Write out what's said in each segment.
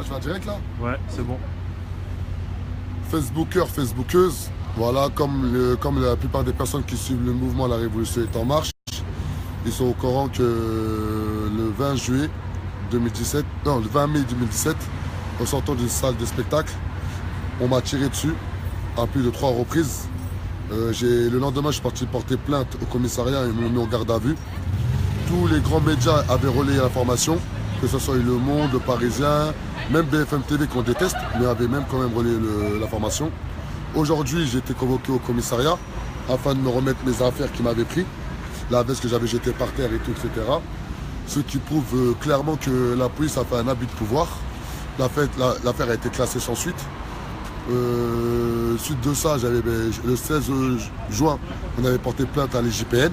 Ah, je vais en direct là? Ouais, c'est bon. Facebookers, Facebookeuses, voilà, comme la plupart des personnes qui suivent le mouvement La Révolution est en marche, ils sont au courant que le 20 juillet 2017, non, le 20 mai 2017, en sortant d'une salle de spectacle, on m'a tiré dessus à plus de 3 reprises. Le lendemain, je suis parti porter plainte au commissariat et ils m'ont mis en garde à vue. Tous les grands médias avaient relayé l'information, que ce soit Le Monde, Le Parisien, même BFM TV qu'on déteste, mais avait même quand même relayé l'information. Aujourd'hui, j'ai été convoqué au commissariat afin de me remettre mes affaires qui m'avaient pris, la veste que j'avais jetée par terre et tout, etc. Ce qui prouve clairement que la police a fait un abus de pouvoir. L'affaire a été classée sans suite. Suite de ça, le 16 juin, on avait porté plainte à l'IGPN.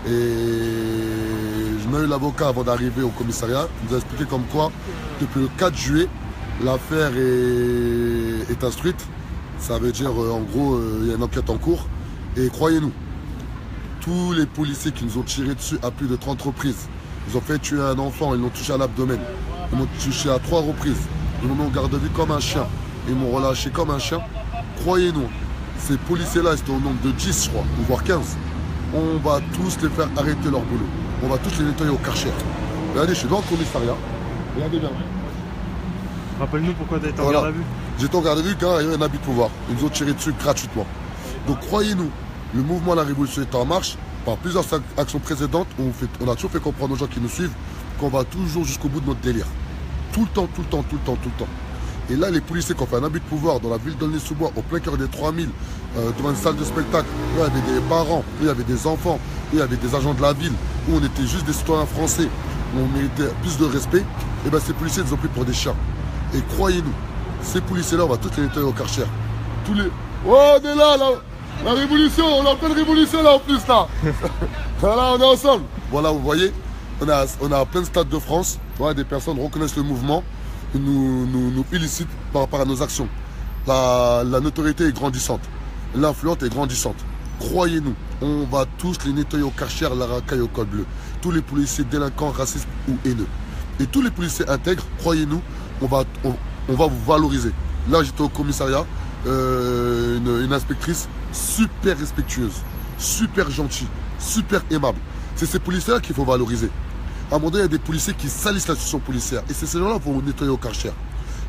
Et je n'ai eu l'avocat avant d'arriver au commissariat. Il nous a expliqué comme quoi, depuis le 4 juillet, l'affaire est instruite. Ça veut dire, en gros, il y a une enquête en cours. Et croyez-nous, tous les policiers qui nous ont tiré dessus à plus de 30 reprises, ils ont fait tuer un enfant, ils l'ont touché à l'abdomen. Ils m'ont touché à 3 reprises. Ils m'ont mis en garde à vue comme un chien. Ils m'ont relâché comme un chien. Croyez-nous, ces policiers-là, c'était au nombre de 10, je crois, ou voire 15. On va tous les faire arrêter leur boulot. On va tous les nettoyer au Karcher. Regardez, je suis dans le commissariat. Regardez bien. Rappelle-nous pourquoi tu as été en Voilà. garde à vue. J'étais en garde à vue car il y avait un abus de pouvoir. Ils nous ont tiré dessus gratuitement. Donc croyez-nous, le mouvement La Révolution est en marche. Par plusieurs actions précédentes, on a toujours fait comprendre aux gens qui nous suivent qu'on va toujours jusqu'au bout de notre délire. Tout le temps, tout le temps, tout le temps, tout le temps. Et là, les policiers qui ont fait un abus de pouvoir dans la ville d'Aulnay-sous-Bois, au plein cœur des 3000, devant une salle de spectacle, où il y avait des parents, où il y avait des enfants, où il y avait des agents de la ville, où on était juste des citoyens français, où on méritait plus de respect, et bien ces policiers nous ont pris pour des chiens. Et croyez-nous, ces policiers-là, on va tous les nettoyer au Karcher. Tous les... Oh, on est là, la révolution, on est en pleine révolution là en plus là. Voilà, on est ensemble. Voilà, vous voyez, on a plein de stades de France, voilà, des personnes reconnaissent le mouvement, nous félicitent par rapport à nos actions. La notoriété est grandissante, l'influence est grandissante. Croyez-nous, on va tous les nettoyer au Karcher, la racaille au col bleu. Tous les policiers délinquants, racistes ou haineux. Et tous les policiers intègres, croyez-nous, on va vous valoriser. Là, j'étais au commissariat, une inspectrice super respectueuse, super gentille, super aimable. C'est ces policiers-là qu'il faut valoriser. À un moment donné, il y a des policiers qui salissent l'institution policière. Et c'est ces gens-là qu'il faut nettoyer au Karcher.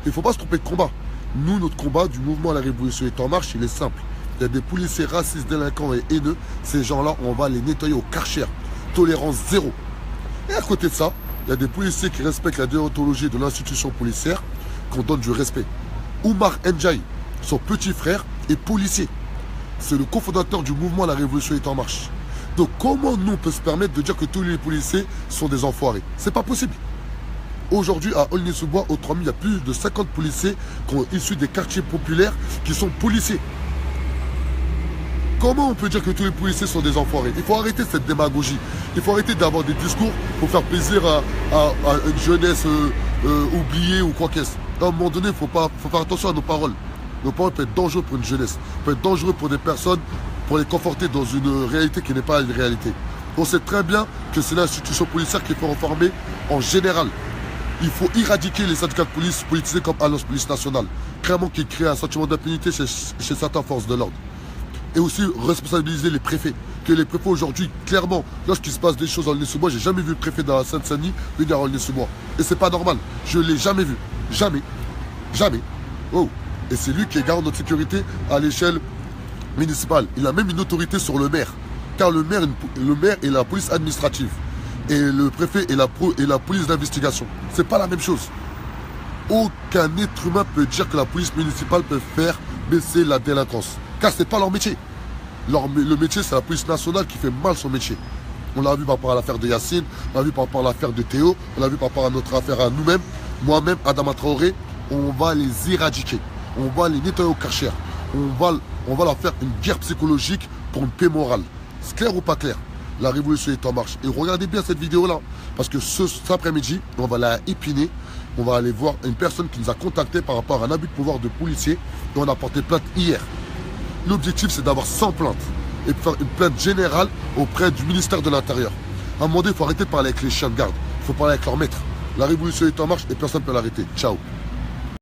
Il ne faut pas se tromper de combat. Nous, notre combat du mouvement La Révolution est en marche, il est simple. Il y a des policiers racistes, délinquants et haineux. Ces gens-là, on va les nettoyer au Karcher. Tolérance zéro. Et à côté de ça, il y a des policiers qui respectent la déontologie de l'institution policière, qu'on donne du respect. Oumar Ndiaye, son petit frère, est policier. C'est le cofondateur du mouvement La Révolution est en marche. Donc comment nous on peut se permettre de dire que tous les policiers sont des enfoirés? C'est pas possible. Aujourd'hui à Aulnay-sous-Bois, au 3000, il y a plus de 50 policiers qui sont issus des quartiers populaires qui sont policiers. Comment on peut dire que tous les policiers sont des enfoirés? Il faut arrêter cette démagogie. Il faut arrêter d'avoir des discours pour faire plaisir à une jeunesse oubliée ou quoi qu'est-ce. À un moment donné, il faut faire attention à nos paroles. Nos paroles peuvent être dangereuses pour une jeunesse, peuvent être dangereuses pour des personnes, pour les conforter dans une réalité qui n'est pas une réalité. On sait très bien que c'est l'institution policière qu'il faut reformer en général. Il faut éradiquer les syndicats de police politisés comme Alliance Police Nationale. Clairement qui crée un sentiment d'impunité chez certaines forces de l'ordre. Et aussi responsabiliser les préfets. Que les préfets aujourd'hui, clairement, lorsqu'il se passe des choses en Aulnay-sous-Bois, j'ai jamais vu le préfet de la Seine-Saint-Denis venir à Aulnay-sous-Bois. Et c'est pas normal. Je l'ai jamais vu. Jamais. Jamais. Oh. Et c'est lui qui est garant de notre sécurité à l'échelle municipale. Il a même une autorité sur le maire. Car le maire est la police administrative. Et le préfet est la police d'investigation. C'est pas la même chose. Aucun être humain peut dire que la police municipale peut faire baisser la délinquance. Car c'est pas leur métier. Le métier, c'est la police nationale qui fait mal son métier. On l'a vu par rapport à l'affaire de Yacine, on l'a vu par rapport à l'affaire de Théo, on l'a vu par rapport à notre affaire à nous-mêmes. Moi-même, Adama Traoré, on va les éradiquer. On va les nettoyer au Karcher. On va leur faire une guerre psychologique pour une paix morale. C'est clair ou pas clair? La révolution est en marche. Et regardez bien cette vidéo-là. Parce que cet après-midi, on va la épiner. On va aller voir une personne qui nous a contacté par rapport à un abus de pouvoir de policier. Et on a porté plainte hier. L'objectif, c'est d'avoir 100 plaintes. Et de faire une plainte générale auprès du ministère de l'Intérieur. À un moment donné, il faut arrêter de parler avec les chiens de garde. Il faut parler avec leur maître. La révolution est en marche et personne ne peut l'arrêter. Ciao.